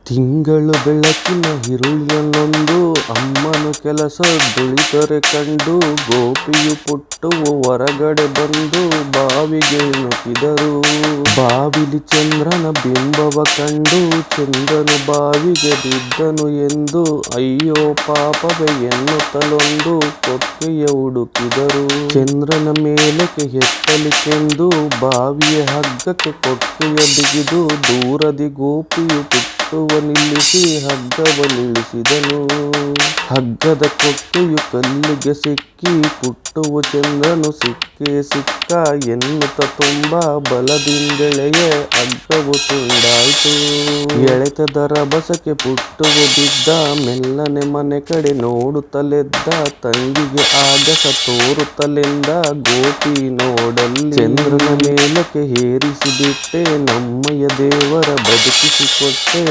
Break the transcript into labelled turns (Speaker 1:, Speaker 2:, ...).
Speaker 1: ತಿಂಗಳು ಬೆಳಕಿನ ಹಿರುಳಿನಲ್ಲೊಂದು ಅಮ್ಮನ ಕೆಲಸ ದುಳಿತರೆ ಕಂಡು ಗೋಪಿಯು ಪುಟ್ಟವು ಹೊರಗಡೆ ಬಂದು ಬಾವಿಗೆ ನುಗ್ಗಿದರು. ಬಾವಿಲಿ ಚಂದ್ರನ ಬಿಂಬವ ಕಂಡು ಚಂದ್ರನು ಬಾವಿಗೆ ಬಿದ್ದನು ಎಂದು ಅಯ್ಯೋ ಪಾಪವೇ ಎನ್ನುತ್ತಲೊಂದು ಕೊಕ್ಕೆಯ ಹುಡುಕಿದರು. ಚಂದ್ರನ ಮೇಲಕ್ಕೆ ಎತ್ತಲಿಕ್ಕೆಂದು ಬಾವಿಯ ಹಗ್ಗಕ್ಕೆ ಕೊಕ್ಕೆಯ ಬಿಗಿದು ದೂರದಿ ಗೋಪಿಯು ಪುಟ್ಟುವ ನಿಲ್ಲಿಸಿ ಹಗ್ಗವನ್ನಿಳಿಸಿದನು. ಹಗ್ಗದ ಕೊಕ್ಕೆಯು ಕಲ್ಲಿಗೆ ಸಿಕ್ಕಿ ಪುಟ್ಟುವ ಚಂದ್ರನು ಸಿಕ್ಕೇ ಸಿಕ್ಕ ಎನ್ನುತ್ತ ತುಂಬಾ ಬಲದಿಂದೆಳೆಯ ಹಗ್ಗವು ತುಂಡಾಯಿತು. ಎಳೆತದ ರಭಸಕ್ಕೆ ಪುಟ್ಟುವ ಬಿದ್ದ ಮೆಲ್ಲನೆ ಮನೆ ಕಡೆ ನೋಡುತ್ತಲೆದ್ದ ತಂಗಿಗೆ ಆಗಸ ತೋರುತ್ತಲೆಂದ ಗೋಪಿ ನೋಡಲ್ಲಿ ಚಂದ್ರನ ಮೇಲಕ್ಕೆ ಏರಿಸಿಬಿಟ್ಟೆ ನಮ್ಮಯ್ಯ ದೇವರ ಬದುಕಿಸಿಕೊಟ್ಟೆ